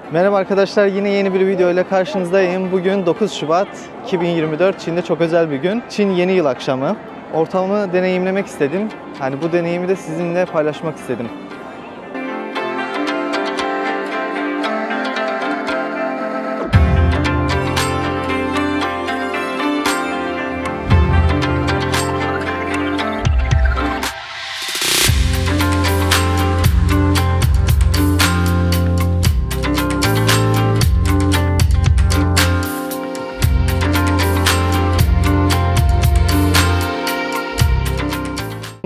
Merhaba arkadaşlar, yine yeni bir video ile karşınızdayım. Bugün 9 Şubat 2024, Çin'de çok özel bir gün. Çin yeni yıl akşamı. Ortamı deneyimlemek istedim. Hani bu deneyimi de sizinle paylaşmak istedim.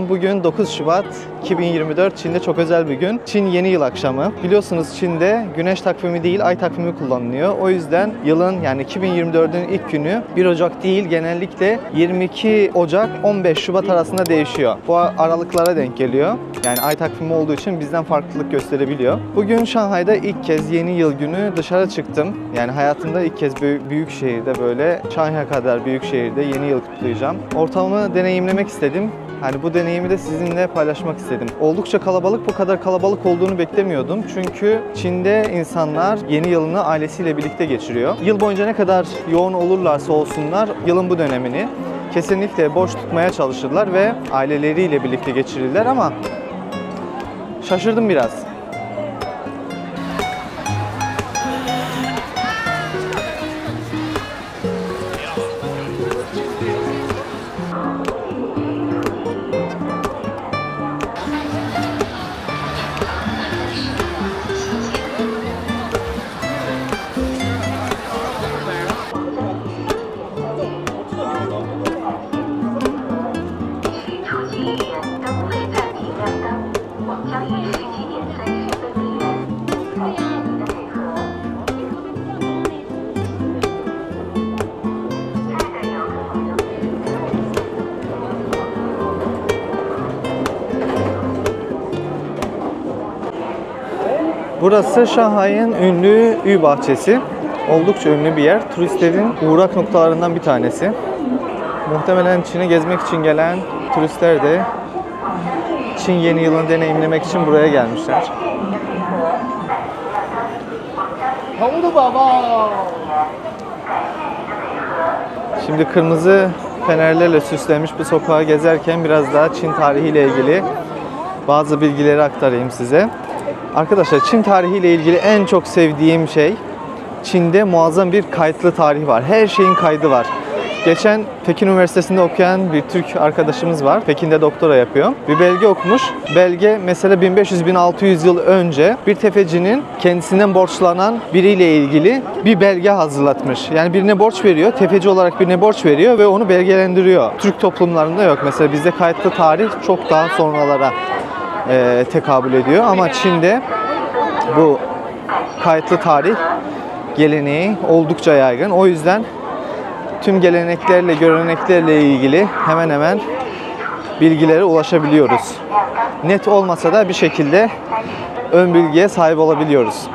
Bugün 9 Şubat 2024, Çin'de çok özel bir gün. Çin yeni yıl akşamı. Biliyorsunuz Çin'de güneş takvimi değil, ay takvimi kullanılıyor. O yüzden yılın yani 2024'ün ilk günü 1 Ocak değil, genellikle 22 Ocak 15 Şubat arasında değişiyor. Bu aralıklara denk geliyor. Yani ay takvimi olduğu için bizden farklılık gösterebiliyor. Bugün Şanghay'da ilk kez yeni yıl günü dışarı çıktım. Yani hayatımda ilk kez büyük şehirde, böyle Şanghay kadar büyük şehirde yeni yıl kutlayacağım. Ortamı deneyimlemek istedim. Hani bu deneyimi de sizinle paylaşmak istedim. Oldukça kalabalık, bu kadar kalabalık olduğunu beklemiyordum. Çünkü Çin'de insanlar yeni yılını ailesiyle birlikte geçiriyor. Yıl boyunca ne kadar yoğun olurlarsa olsunlar, yılın bu dönemini kesinlikle boş tutmaya çalışırlar ve aileleriyle birlikte geçirirler ama şaşırdım biraz. Burası Şanghay'ın ünlü Ü Bahçesi. Oldukça ünlü bir yer. Turistlerin uğrak noktalarından bir tanesi. Muhtemelen Çin'i gezmek için gelen turistler de Çin yeni yılını deneyimlemek için buraya gelmişler. Şimdi kırmızı fenerlerle süslenmiş bu sokağı gezerken biraz daha Çin tarihiyle ilgili bazı bilgileri aktarayım size. Arkadaşlar, Çin tarihiyle ilgili en çok sevdiğim şey, Çin'de muazzam bir kayıtlı tarih var. Her şeyin kaydı var. Geçen Pekin Üniversitesi'nde okuyan bir Türk arkadaşımız var. Pekin'de doktora yapıyor. Bir belge okumuş. Belge mesela 1500-1600 yıl önce bir tefecinin kendisinden borçlanan biriyle ilgili bir belge hazırlatmış. Yani birine borç veriyor, tefeci olarak birine borç veriyor ve onu belgelendiriyor. Türk toplumlarında yok. Mesela bizde kayıtlı tarih çok daha sonralara tekabül ediyor ama Çin'de bu kayıtlı tarih geleneği oldukça yaygın. O yüzden tüm geleneklerle, göreneklerle ilgili hemen hemen bilgilere ulaşabiliyoruz. Net olmasa da bir şekilde ön bilgiye sahip olabiliyoruz.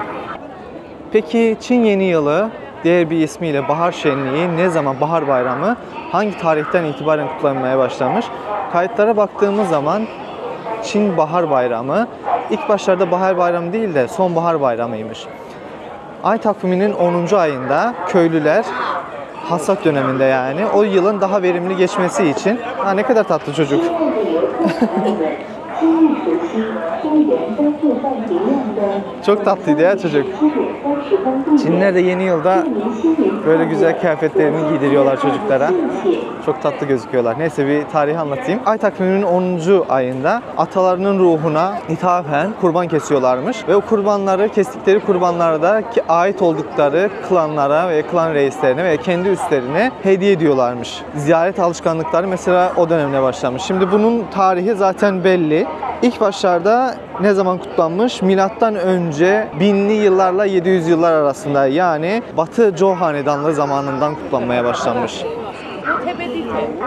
Peki Çin Yeni Yılı, diğer bir ismiyle Bahar Şenliği, ne zaman, Bahar Bayramı, hangi tarihten itibaren kutlanmaya başlamış? Kayıtlara baktığımız zaman Çin Bahar Bayramı ilk başlarda Bahar Bayramı değil de Sonbahar Bayramıymış. Ay takviminin 10. ayında köylüler hasat döneminde, yani o yılın daha verimli geçmesi için. Ne kadar tatlı çocuk. Çok tatlıydı ya çocuk. Çinliler de yeni yılda böyle güzel kıyafetlerini giydiriyorlar çocuklara. Çok tatlı gözüküyorlar. Neyse, bir tarihi anlatayım. Ay takviminin 10. ayında atalarının ruhuna ithafen kurban kesiyorlarmış. Ve o kurbanları, kestikleri kurbanları da ait oldukları klanlara ve klan reislerine ve kendi üstlerine hediye ediyorlarmış. Ziyaret alışkanlıkları mesela o dönemde başlamış. Şimdi bunun tarihi zaten belli. İlk başlarda ne zaman kutlanmış? Milattan önce 1000'li yıllarla 700 yıllar arasında, yani Batı Zhou Hanedanlığı zamanından kutlanmaya başlanmış.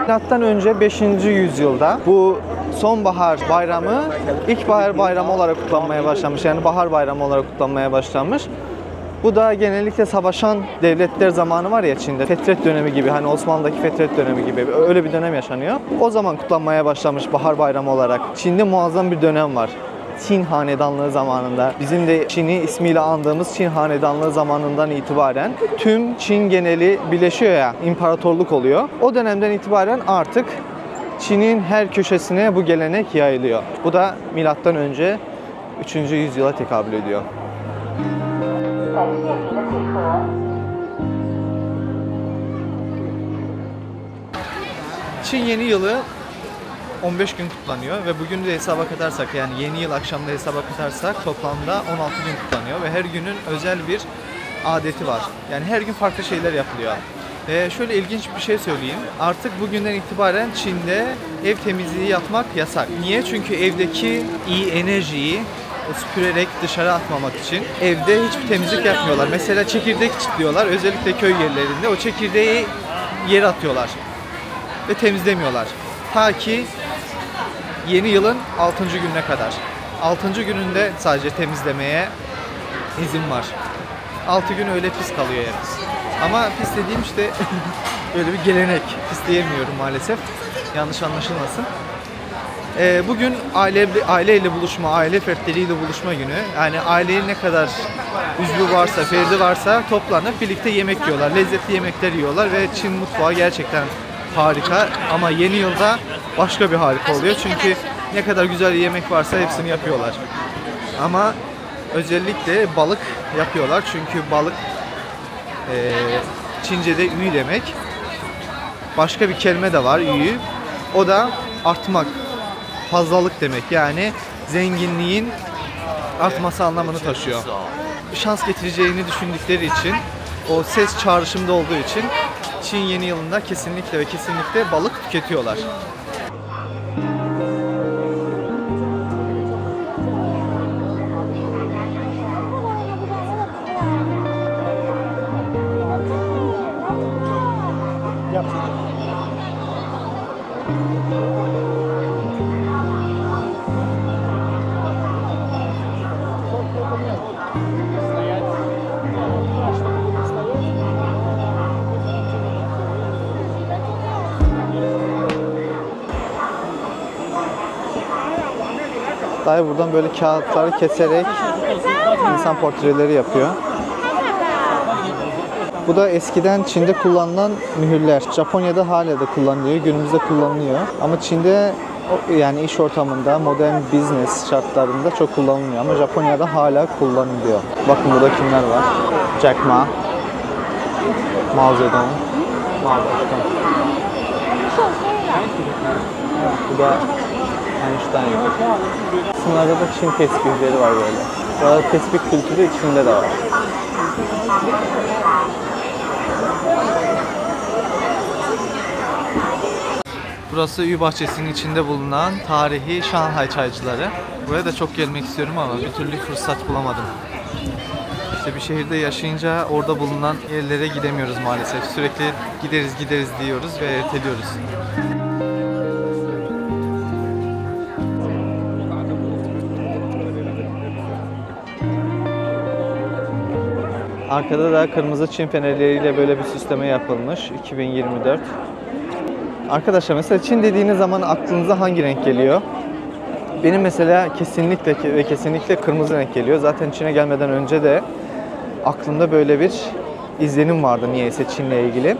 Milattan önce 5. yüzyılda bu sonbahar bayramı ilkbahar bayramı olarak kutlanmaya başlanmış. Yani bahar bayramı olarak kutlanmaya başlanmış. Bu da genellikle savaşan devletler zamanı var ya Çin'de. Fetret dönemi gibi, hani Osmanlı'daki Fetret dönemi gibi öyle bir dönem yaşanıyor. O zaman kutlanmaya başlamış bahar bayramı olarak. Çin'de muazzam bir dönem var. Qin Hanedanlığı zamanında, bizim de Çin'i ismiyle andığımız Çin Hanedanlığı zamanından itibaren tüm Çin geneli birleşiyor ya, imparatorluk oluyor. O dönemden itibaren artık Çin'in her köşesine bu gelenek yayılıyor. Bu da milattan önce 3. yüzyıla tekabül ediyor. Çin Yeni Yılı 15 gün kutlanıyor ve bugün de hesaba katarsak, yani yeni yıl akşamda hesaba katarsak toplamda 16 gün kutlanıyor ve her günün özel bir adeti var. Yani her gün farklı şeyler yapılıyor. Şöyle ilginç bir şey söyleyeyim. Artık bugünden itibaren Çin'de ev temizliği yapmak yasak. Niye? Çünkü evdeki iyi enerjiyi süpürerek dışarı atmamak için evde hiçbir temizlik yapmıyorlar. Mesela çekirdek çitliyorlar. Özellikle köy yerlerinde o çekirdeği yere atıyorlar ve temizlemiyorlar. Ta ki yeni yılın 6. gününe kadar. 6. gününde sadece temizlemeye izin var. 6 gün öyle pis kalıyor yani. Ama pis dediğim işte böyle bir gelenek. Pis diyemiyorum maalesef. Yanlış anlaşılmasın. Bugün aileyle buluşma, aile fertleriyle buluşma günü. Yani ailenin ne kadar üzvü varsa, ferdi varsa toplanıp birlikte yemek yiyorlar. Lezzetli yemekler yiyorlar ve Çin mutfağı gerçekten harika. Ama yeni yılda başka bir harika oluyor. Çünkü ne kadar güzel yemek varsa hepsini yapıyorlar. Ama özellikle balık yapıyorlar. Çünkü balık Çince'de ü demek. Başka bir kelime de var, ü. O da artmak, fazlalık demek. Yani zenginliğin artması anlamını taşıyor. Şans getireceğini düşündükleri için, o ses çağrışımda olduğu için Çin Yeni Yılında kesinlikle ve kesinlikle balık tüketiyorlar. Dayı buradan böyle kağıtları keserek insan portreleri yapıyor. Bu da eskiden Çin'de kullanılan mühürler. Japonya'da hala da kullanılıyor, günümüzde kullanılıyor. Ama Çin'de yani iş ortamında, modern business şartlarında çok kullanılmıyor. Ama Japonya'da hala kullanılıyor. Bakın burada kimler var? Jack Ma, Mao Zedong, Mao Başkan. Bu da Einstein. Sınırda da Çin tesbihleri var böyle. Burada tesbih kültürü içinde de var. Burası Ü Bahçesi'nin içinde bulunan tarihi Şanghay çaycıları. Buraya da çok gelmek istiyorum ama bir türlü fırsat bulamadım. İşte bir şehirde yaşayınca orada bulunan yerlere gidemiyoruz maalesef. Sürekli gideriz diyoruz ve erteliyoruz. Arkada da kırmızı Çin fenerleriyle böyle bir süsleme yapılmış. 2024. Arkadaşlar mesela Çin dediğiniz zaman aklınıza hangi renk geliyor? Benim mesela kesinlikle ve kesinlikle kırmızı renk geliyor. Zaten Çin'e gelmeden önce de aklımda böyle bir izlenim vardı niyeyse Çin'le ilgili.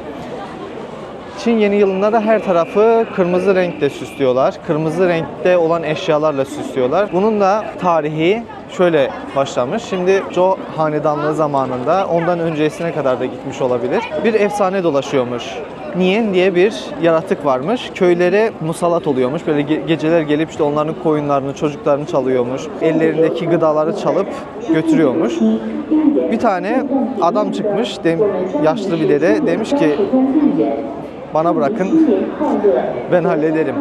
Çin Yeni Yılında da her tarafı kırmızı renkle süslüyorlar. Kırmızı renkte olan eşyalarla süslüyorlar. Bunun da tarihi şöyle başlamış. Şimdi Zhou Hanedanlığı zamanında, ondan öncesine kadar da gitmiş olabilir. Bir efsane dolaşıyormuş. Nian diye bir yaratık varmış. Köylere musallat oluyormuş. Böyle geceler gelip işte onların koyunlarını, çocuklarını çalıyormuş. Ellerindeki gıdaları çalıp götürüyormuş. Bir tane adam çıkmış, yaşlı bir dede. Demiş ki bana bırakın, ben hallederim.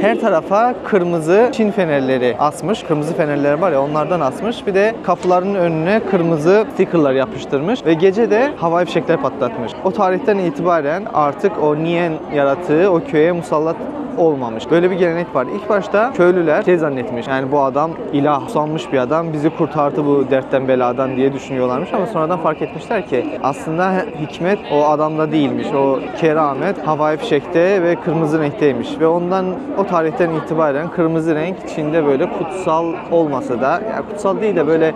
Her tarafa kırmızı Çin fenerleri asmış. Kırmızı fenerler var ya, onlardan asmış. Bir de kapılarının önüne kırmızı stickerlar yapıştırmış. Ve gece de havai fişekler patlatmış. O tarihten itibaren artık o Nian yaratığı o köye musallat olmamış. Böyle bir gelenek var. İlk başta köylüler şey zannetmiş. Yani bu adam ilah, sanmış bir adam, bizi kurtardı bu dertten beladan diye düşünüyorlarmış ama sonradan fark etmişler ki aslında hikmet o adamda değilmiş. O keramet havai fişekte ve kırmızı renkteymiş ve ondan o tarihten itibaren kırmızı renk Çin'de böyle kutsal olmasa da, yani kutsal değil de böyle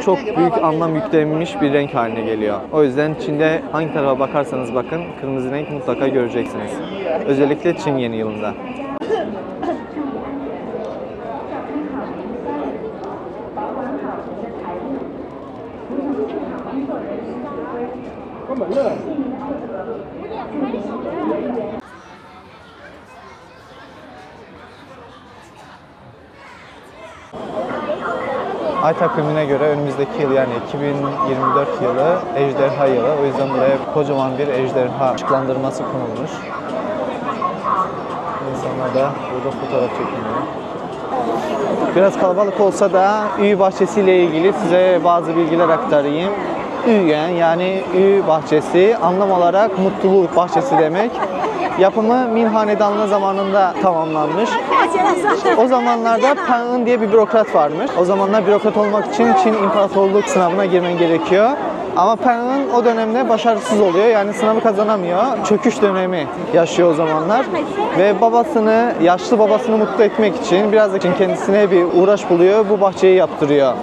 çok büyük anlam yüklenmiş bir renk haline geliyor. O yüzden Çin'de hangi tarafa bakarsanız bakın kırmızı renk mutlaka göreceksiniz. Özellikle Çin Yeni Yılında. Ay takvimine göre önümüzdeki yıl yani 2024 yılı ejderha yılı. O yüzden buraya kocaman bir ejderha ışıklandırması konulmuş. İnsanlar da burada fotoğraf çekiniyor. Biraz kalabalık olsa da Ü bahçesiyle ilgili size bazı bilgiler aktarayım. Üyen yani Ü bahçesi anlam olarak mutluluk bahçesi demek. Yapımı Ming Hanedanlığı zamanında tamamlanmış. O zamanlarda Pan En diye bir bürokrat varmış. O zamanlar bürokrat olmak için Çin İmparatorluk sınavına girmen gerekiyor. Ama Pan En o dönemde başarısız oluyor. Yani sınavı kazanamıyor. Çöküş dönemi yaşıyor o zamanlar. Ve babasını, yaşlı babasını mutlu etmek için, biraz da kendisine bir uğraş buluyor. Bu bahçeyi yaptırıyor.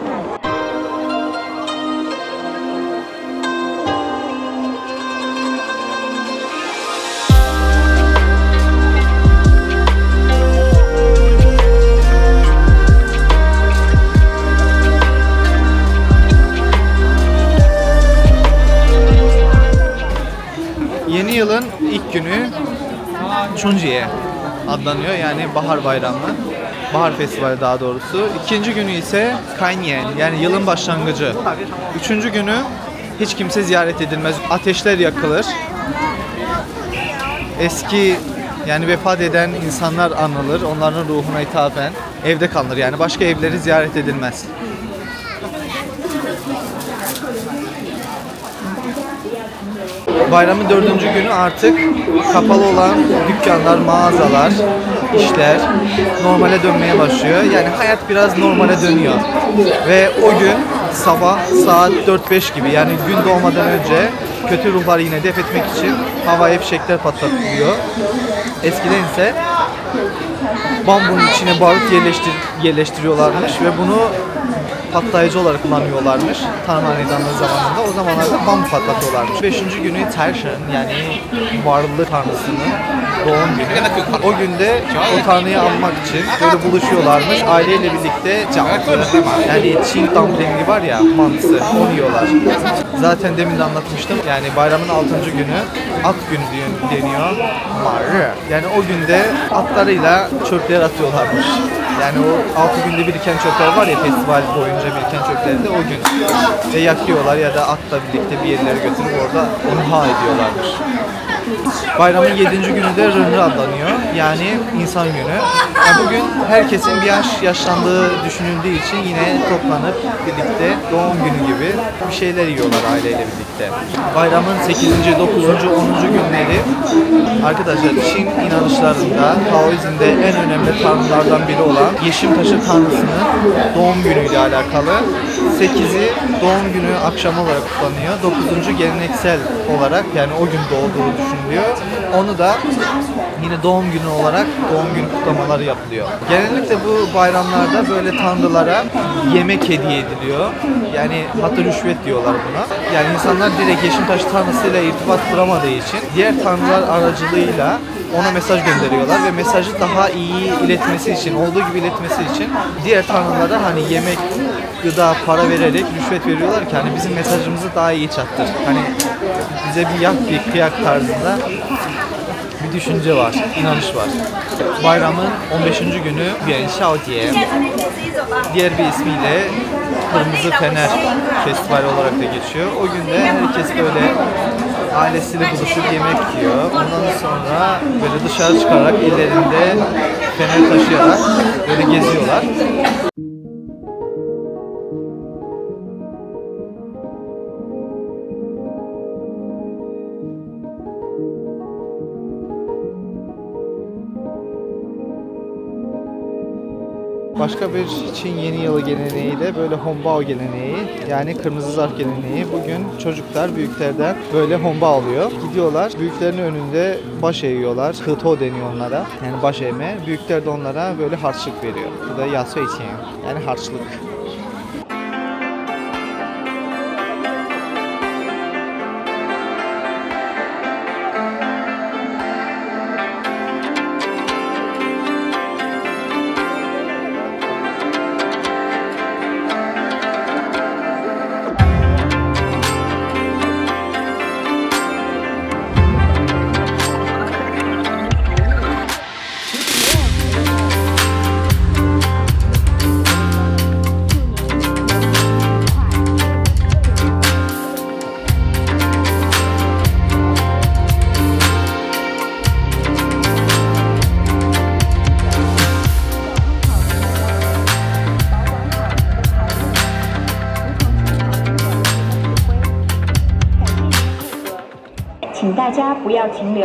Yeni yılın ilk günü Chunjiye adlanıyor, yani bahar bayramı, bahar festivali daha doğrusu. İkinci günü ise Kanyen, yani yılın başlangıcı. Üçüncü günü hiç kimse ziyaret edilmez, ateşler yakılır. Eski yani vefat eden insanlar anılır, onların ruhuna ithafen evde kalınır, yani başka evleri ziyaret edilmez. Bayramın dördüncü günü artık kapalı olan dükkanlar, mağazalar, işler normale dönmeye başlıyor. Yani hayat biraz normale dönüyor. Ve o gün sabah saat 4-5 gibi, yani gün doğmadan önce kötü ruhları yine def etmek için havai fişekler patlatılıyor. Eskiden ise bambunun içine barut yerleştiriyorlarmış ve bunu patlayıcı olarak kullanıyorlarmış Tan Hanedanlığı zamanında. O zamanlarda bambu patlatıyorlarmış. Beşinci günü Taishen, yani varlık tanrısının doğum günü. O günde o tanrıyı anmak için böyle buluşuyorlarmış. Aileyle birlikte yani Çin dumplingi var ya, mantısı, onu yiyorlar. Zaten demin de anlatmıştım. Yani bayramın 6. günü at günü deniyor. Yani o günde atlarıyla çöpler atıyorlarmış. Yani o 6 günde biriken çöpler var ya, festival boyunca biriken çöpleri de o gün. Ve yakıyorlar ya da atla birlikte bir yerlere götürüp orada imha ediyorlarmış. Bayramın 7. günü de Rınrı adlanıyor. Yani insan günü. Yani bugün herkesin bir yaşlandığı düşünüldüğü için yine toplanıp birlikte doğum günü gibi bir şeyler yiyorlar aileyle birlikte. Bayramın 8., 9., 10. günleri arkadaşlar Çin inanışlarında Taoizm'de en önemli tanrılardan biri olan Yeşim Taşı Tanrısı'nın doğum günüyle alakalı. 8'i doğum günü akşamı olarak kutlanıyor. 9. geleneksel olarak, yani o gün doğduğu düşünülüyor. Onu da yine doğum günü olarak doğum günü kutlamaları yapılıyor. Genellikle bu bayramlarda böyle tanrılara yemek hediye ediliyor. Yani hatta rüşvet diyorlar buna. Yani insanlar direkt Yeşimtaş tanrısıyla irtibat kuramadığı için diğer tanrılar aracılığıyla ona mesaj gönderiyorlar ve mesajı daha iyi iletmesi için, olduğu gibi iletmesi için diğer tanrılara hani yemek, gıda, para vererek rüşvet veriyorlar ki hani bizim mesajımızı daha iyi çattır. Hani bize bir yak, bir kıyak tarzında bir düşünce var, inanış var. Bayramın 15. günü Yuan Xiao Jie, diğer bir ismiyle Kırmızı Fener Festivali olarak da geçiyor. O günde herkes böyle ailesiyle buluşup yemek yiyor. Ondan sonra böyle dışarı çıkarak ellerinde fener taşıyarak böyle geziyorlar. Başka bir Çin yeni yılı geleneği de böyle Hongbao geleneği, yani kırmızı zarf geleneği. Bugün çocuklar büyüklerden böyle hongbao alıyor. Gidiyorlar büyüklerin önünde baş eğiyorlar. Hıto deniyor onlara. Yani baş eğme. Büyükler de onlara böyle harçlık veriyor. Bu da yasui için yani harçlık.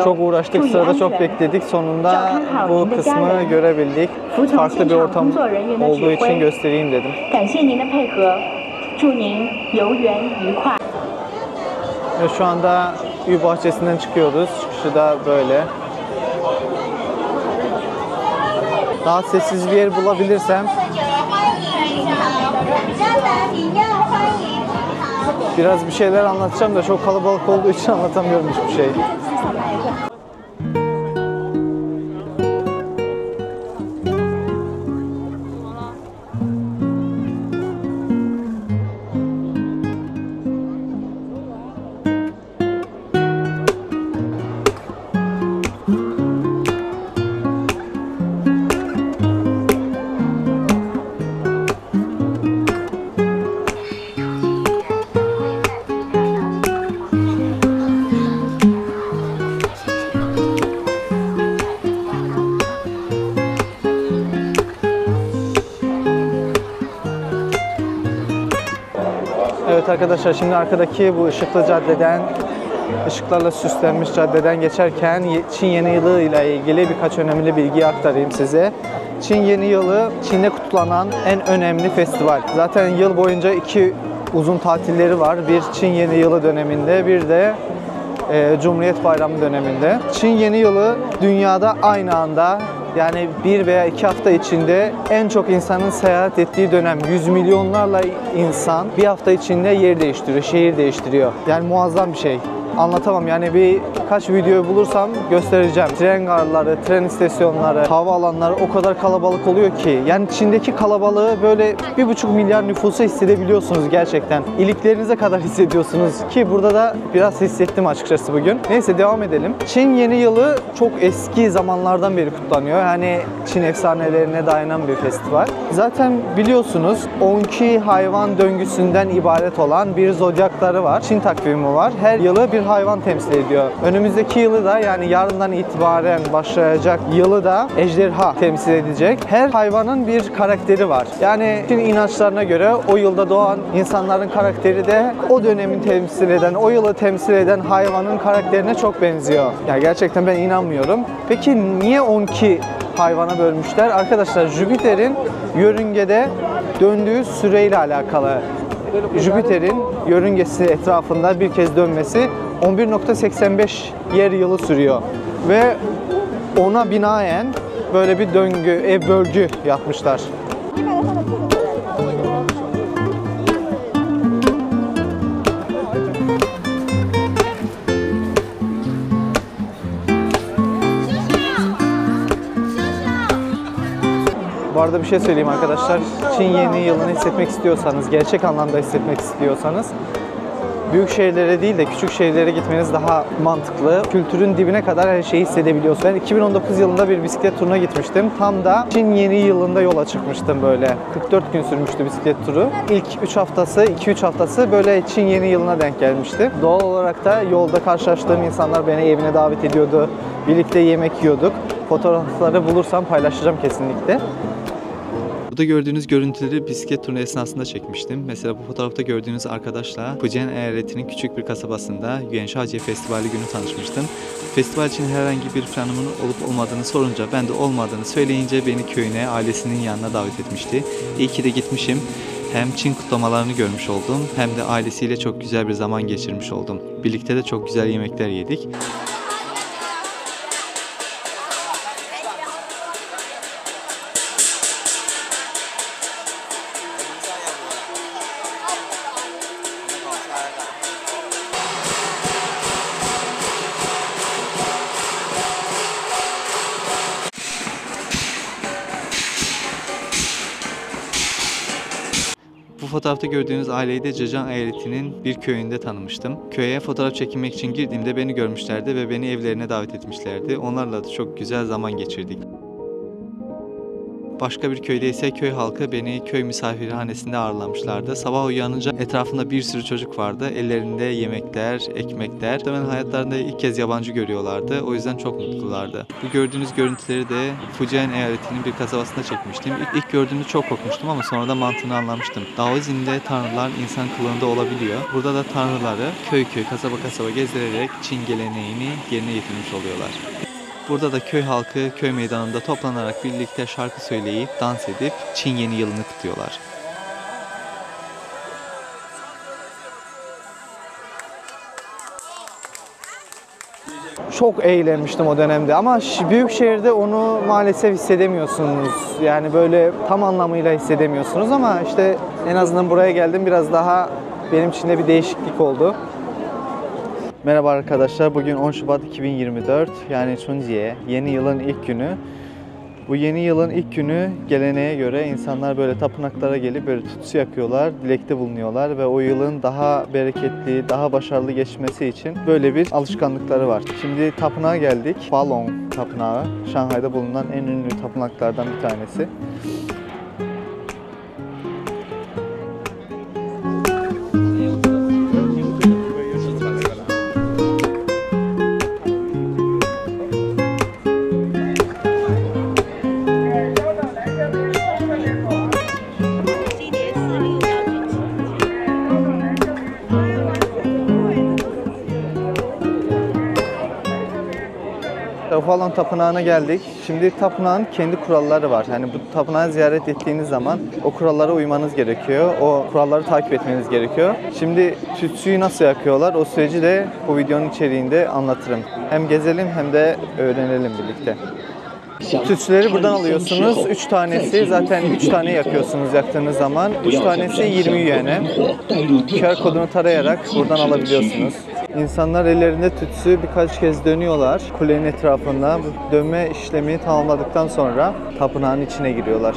Çok uğraştık, sırada çok bekledik. Sonunda bu kısmı görebildik. Farklı bir ortam olduğu için göstereyim dedim. Ve şu anda Ü bahçesinden çıkıyoruz. Çıkışı da böyle. Daha sessiz bir yer bulabilirsem biraz bir şeyler anlatacağım da çok kalabalık olduğu için anlatamıyorum hiçbir şey. Evet arkadaşlar, şimdi arkadaki bu ışıklı caddeden, ışıklarla süslenmiş caddeden geçerken Çin Yeni Yılı ile ilgili birkaç önemli bilgi aktarayım size. Çin Yeni Yılı, Çin'de kutlanan en önemli festival. Zaten yıl boyunca iki uzun tatilleri var. Bir Çin Yeni Yılı döneminde, bir de Cumhuriyet Bayramı döneminde. Çin Yeni Yılı dünyada aynı anda, yani 1 veya 2 hafta içinde en çok insanın seyahat ettiği dönem. 100 milyonlarla insan bir hafta içinde yer değiştiriyor, şehir değiştiriyor. Yani muazzam bir şey. Anlatamam, yani birkaç video bulursam göstereceğim. Tren garları, tren istasyonları, havaalanları o kadar kalabalık oluyor ki. Yani Çin'deki kalabalığı böyle 1,5 milyar nüfusu hissedebiliyorsunuz gerçekten. İliklerinize kadar hissediyorsunuz ki burada da biraz hissettim açıkçası bugün. Neyse, devam edelim. Çin Yeni Yılı çok eski zamanlardan beri kutlanıyor. Yani Çin efsanelerine dayanan bir festival. Zaten biliyorsunuz 12 hayvan döngüsünden ibaret olan bir zodyakları var. Çin takvimi var. Her yılı bir hayvan temsil ediyor. Önümüzdeki yılı da, yani yarından itibaren başlayacak yılı da ejderha temsil edecek. Her hayvanın bir karakteri var. Yani Çin inançlarına göre o yılda doğan insanların karakteri de o dönemi temsil eden, o yılı temsil eden hayvanın karakterine çok benziyor. Yani gerçekten ben inanmıyorum. Peki niye 12 hayvana bölmüşler? Arkadaşlar, Jüpiter'in yörüngede döndüğü süreyle alakalı. Jüpiter'in yörüngesi etrafında bir kez dönmesi 11,85 yer yılı sürüyor ve ona binaen böyle bir döngü, bölgü yapmışlar. Bu arada bir şey söyleyeyim arkadaşlar. Çin Yeni Yılını hissetmek istiyorsanız, gerçek anlamda hissetmek istiyorsanız büyük şehirlere değil de küçük şehirlere gitmeniz daha mantıklı. Kültürün dibine kadar her şeyi hissedebiliyorsun. Ben 2019 yılında bir bisiklet turuna gitmiştim. Tam da Çin Yeni Yılında yola çıkmıştım böyle. 44 gün sürmüştü bisiklet turu. İlk 3 haftası, 2-3 haftası böyle Çin Yeni Yılına denk gelmişti. Doğal olarak da yolda karşılaştığım insanlar beni evine davet ediyordu. Birlikte yemek yiyorduk. Fotoğrafları bulursam paylaşacağım kesinlikle. Burada gördüğünüz görüntüleri bisiklet turnu esnasında çekmiştim. Mesela bu fotoğrafta gördüğünüz arkadaşla Fujian eyaletinin küçük bir kasabasında Yuanshaji Festivali günü tanışmıştım. Festival için herhangi bir planımın olup olmadığını sorunca, ben de olmadığını söyleyince beni köyüne, ailesinin yanına davet etmişti. İyi ki de gitmişim. Hem Çin kutlamalarını görmüş oldum, hem de ailesiyle çok güzel bir zaman geçirmiş oldum. Birlikte de çok güzel yemekler yedik. Bu fotoğrafta gördüğünüz aileyi de Zhejiang eyaletinin bir köyünde tanımıştım. Köye fotoğraf çekinmek için girdiğimde beni görmüşlerdi ve beni evlerine davet etmişlerdi. Onlarla da çok güzel zaman geçirdik. Başka bir köyde ise köy halkı beni köy misafirhanesinde ağırlamışlardı. Sabah uyanınca etrafında bir sürü çocuk vardı. Ellerinde yemekler, ekmekler. Muhtemelen hayatlarında ilk kez yabancı görüyorlardı. O yüzden çok mutlulardı. Bu gördüğünüz görüntüleri de Fujian eyaletinin bir kasabasında çekmiştim. İlk gördüğümde çok korkmuştum ama sonra da mantığını anlamıştım. Daoizm'de tanrılar insan kılığında olabiliyor. Burada da tanrıları köy köy, kasaba kasaba gezdirerek Çin geleneğini yerine getirmiş oluyorlar. Burada da köy halkı köy meydanında toplanarak birlikte şarkı söyleyip, dans edip Çin yeni yılını kutluyorlar. Çok eğlenmiştim o dönemde ama büyük şehirde onu maalesef hissedemiyorsunuz. Yani böyle tam anlamıyla hissedemiyorsunuz ama işte en azından buraya geldim, biraz daha benim için de bir değişiklik oldu. Merhaba arkadaşlar, bugün 10 Şubat 2024, yani Chunjie, yeni yılın ilk günü. Bu yeni yılın ilk günü geleneğe göre insanlar böyle tapınaklara gelip böyle tütsü yakıyorlar, dilekte bulunuyorlar ve o yılın daha bereketli, daha başarılı geçmesi için böyle bir alışkanlıkları var. Şimdi tapınağa geldik. Falong Tapınağı, Şanghay'da bulunan en ünlü tapınaklardan bir tanesi. Falong Tapınağı'na geldik. Şimdi tapınağın kendi kuralları var. Yani bu tapınağı ziyaret ettiğiniz zaman o kurallara uymanız gerekiyor. O kuralları takip etmeniz gerekiyor. Şimdi tütsüyü nasıl yakıyorlar? O süreci de bu videonun içeriğinde anlatırım. Hem gezelim hem de öğrenelim birlikte. Tütsüleri buradan alıyorsunuz. 3 tanesi, zaten 3 tane yakıyorsunuz yaktığınız zaman. 3 tanesi 20 yuan'e. QR kodunu tarayarak buradan alabiliyorsunuz. İnsanlar ellerinde tütsü birkaç kez dönüyorlar kulenin etrafında. Bu dönme işlemini tamamladıktan sonra tapınağın içine giriyorlar.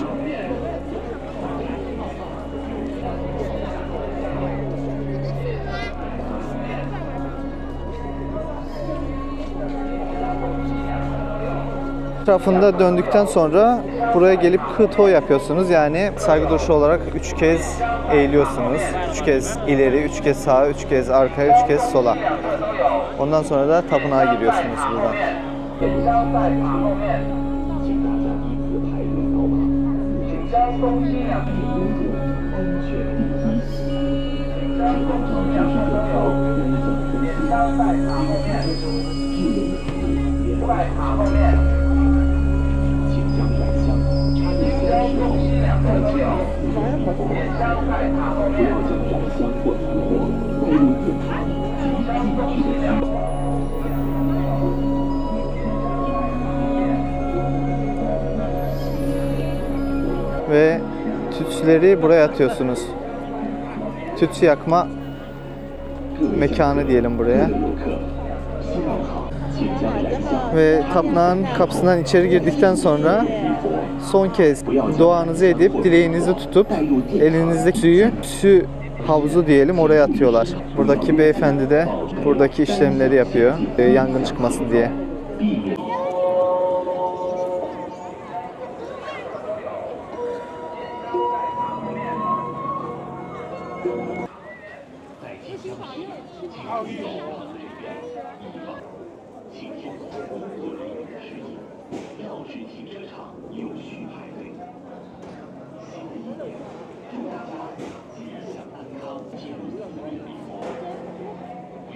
Etrafında döndükten sonra buraya gelip kıto yapıyorsunuz. Yani saygı duruşu olarak 3 kez eğiliyorsunuz. 3 kez ileri, 3 kez sağa, 3 kez arkaya, 3 kez sola. Ondan sonra da tapınağa giriyorsunuz buradan. Ve tütsüleri buraya atıyorsunuz. Tütsü yakma mekanı diyelim buraya. Ve tapınağın kapısından içeri girdikten sonra son kez duanızı edip dileğinizi tutup elinizdeki suyu tütsü havuzu diyelim oraya atıyorlar. Buradaki beyefendi de buradaki işlemleri yapıyor yangın çıkmasın diye. 不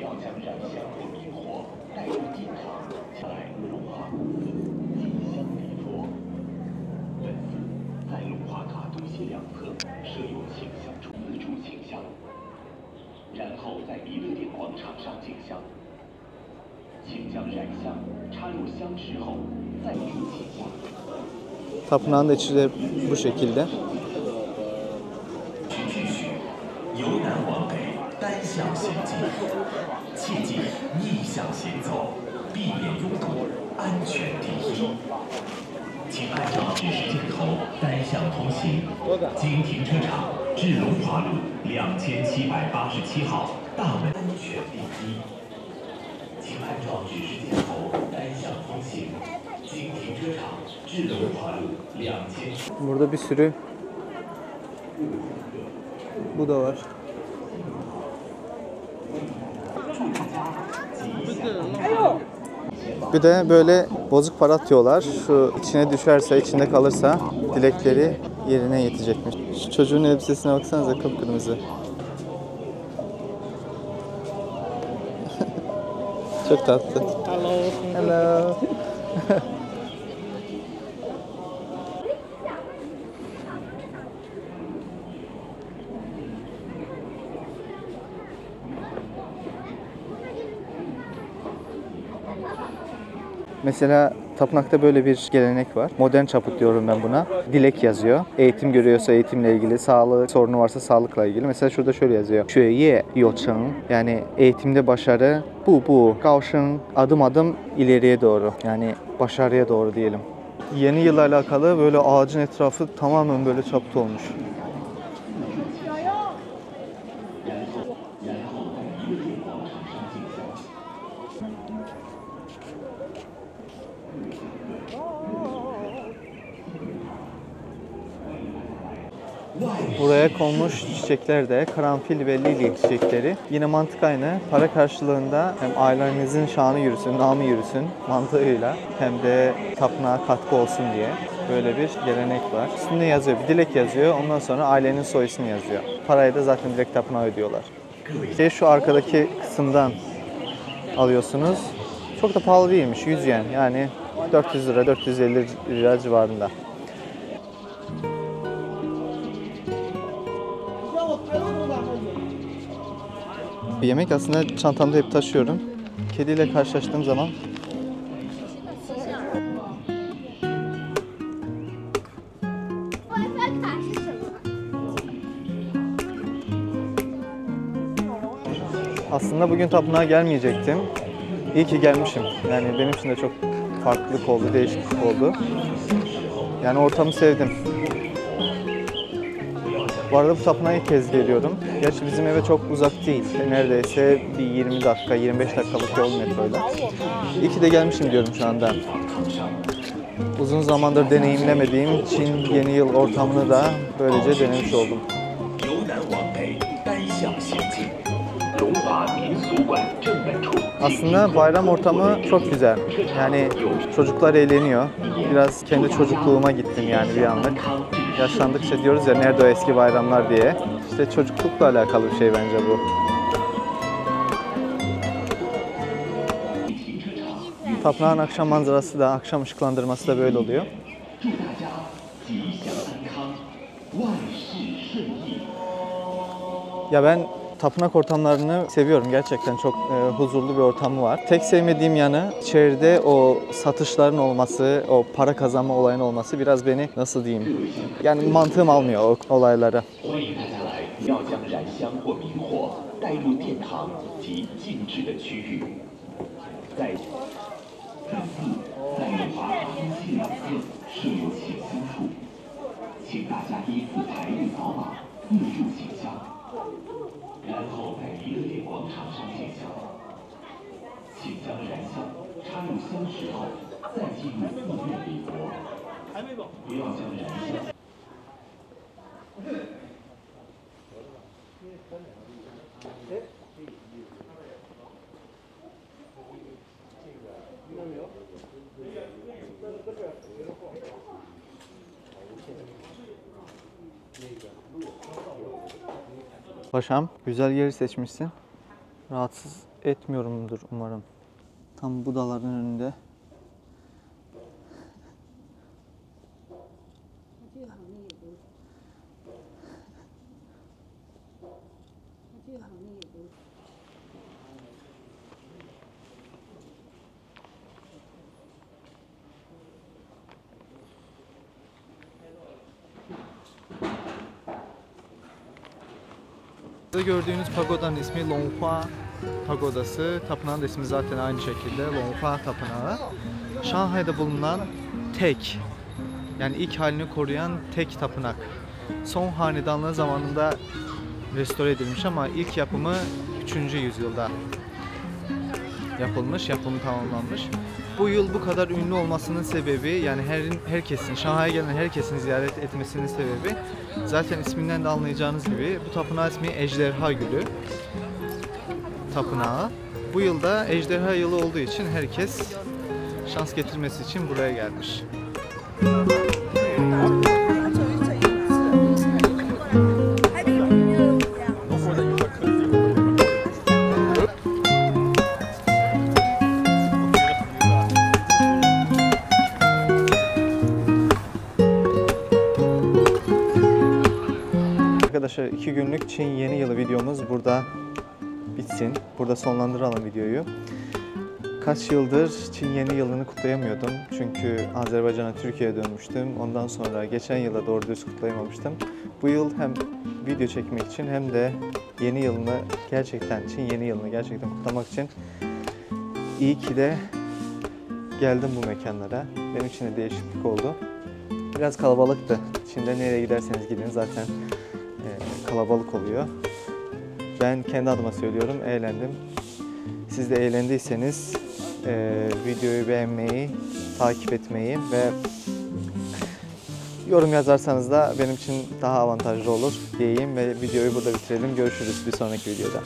要将燃香或明火带入殿堂，来龙华供奉，祭香礼佛。本寺在龙华塔东西两侧设有请香处自助请香，然后在弥勒殿广场上敬香。请将燃香插入香池后，再入请香。 Tapınağın da içi de bu şekilde. 由南往北，单向行进，切记逆向行走，避免拥堵，安全第一。请按照指示箭头单向通行，经停车场至龙华路2787号大门，安全第一。请按照指示箭头单向通行，经停车场至龙华路2700。 Burada bir sürü bu da var. Bir de böyle bozuk para atıyorlar. Şu içine düşerse, içinde kalırsa dilekleri yerine yetecekmiş. Şu çocuğun elbisesine baksanıza, kıpkırmızı. Çok tatlı. Hello. Hello. Mesela tapınakta böyle bir gelenek var. Modern çaput diyorum ben buna. Dilek yazıyor. Eğitim görüyorsa eğitimle ilgili, sağlık sorunu varsa sağlıkla ilgili. Mesela şurada şöyle yazıyor. 学业有成, yani eğitimde başarı, bu, 高升, adım adım ileriye doğru. Yani başarıya doğru diyelim. Yeni yılla alakalı böyle ağacın etrafı tamamen böyle çaput olmuş. Buraya konmuş çiçekler de karanfil ve lili çiçekleri. Yine mantık aynı. Para karşılığında hem ailenizin şanı yürüsün, namı yürüsün mantığıyla hem de tapınağa katkı olsun diye böyle bir gelenek var. Üstünde yazıyor, bir dilek yazıyor. Ondan sonra ailenin soy ismi yazıyor. Parayı da zaten direkt tapınağa ödüyorlar. Şu arkadaki kısımdan alıyorsunuz. Çok da pahalı değilmiş. 100 yen. Yani 400 lira, 450 lira civarında. Yemek aslında çantamda hep taşıyorum. Kediyle karşılaştığım zaman aslında bugün tapınağa gelmeyecektim. İyi ki gelmişim. Yani benim için de çok farklılık oldu, değişiklik oldu. Yani ortamı sevdim. Bu arada bu tapınağa ilk kez geliyorum. Gerçi bizim eve çok uzak değil. Neredeyse bir 20 dakika, 25 dakikalık yol metroyla. İyi ki de gelmişim diyorum şu anda. Uzun zamandır deneyimlemediğim Çin Yeni Yıl ortamını da böylece denemiş oldum. Aslında bayram ortamı çok güzel. Yani çocuklar eğleniyor. Biraz kendi çocukluğuma gittim yani bir anlık. Yaşlandıkça diyoruz ya nerede o eski bayramlar diye. İşte çocuklukla alakalı bir şey bence bu. Tapınağın akşam manzarası da, akşam ışıklandırması da böyle oluyor. Ya ben tapınak ortamlarını seviyorum. Gerçekten çok huzurlu bir ortamı var. Tek sevmediğim yanı içeride o satışların olması, o para kazanma olayının olması biraz beni nasıl diyeyim? Yani mantığım almıyor o olayları. Paşam, güzel yeri seçmişsin. Rahatsız etmiyorumdur umarım. Tam bu dağların önünde. Burada gördüğünüz pagodanın ismi Longhua Pagodası. Tapınağın da ismi zaten aynı şekilde Longhua Tapınağı. Şanghay'da bulunan tek, yani ilk halini koruyan tek tapınak. Son hanedanlığı zamanında restore edilmiş ama ilk yapımı 3. yüzyılda yapılmış, yapımı tamamlanmış. Bu yıl bu kadar ünlü olmasının sebebi, yani herkesin, Şanghay'a gelen herkesin ziyaret etmesinin sebebi, zaten isminden de anlayacağınız gibi bu tapınağı ismi Ejderha Gölü Tapınağı. Bu yılda Ejderha yılı olduğu için herkes şans getirmesi için buraya gelmiş. Arkadaşlar 2 günlük Çin Yeni Yılı videomuz burada bitsin. Burada sonlandıralım videoyu. Kaç yıldır Çin Yeni Yılını kutlayamıyordum. Çünkü Azerbaycan'a, Türkiye'ye dönmüştüm. Ondan sonra geçen yılda doğru düz kutlayamamıştım. Bu yıl hem video çekmek için hem de yeni yılını gerçekten, Çin Yeni Yılını gerçekten kutlamak için iyi ki de geldim bu mekanlara. Benim için de değişiklik oldu. Biraz kalabalıktı. Çin'de nereye giderseniz gidin zaten kalabalık oluyor. Ben kendi adıma söylüyorum, eğlendim. Siz de eğlendiyseniz videoyu beğenmeyi, takip etmeyi ve yorum yazarsanız da benim için daha avantajlı olur diyeyim ve videoyu burada bitirelim. Görüşürüz bir sonraki videoda.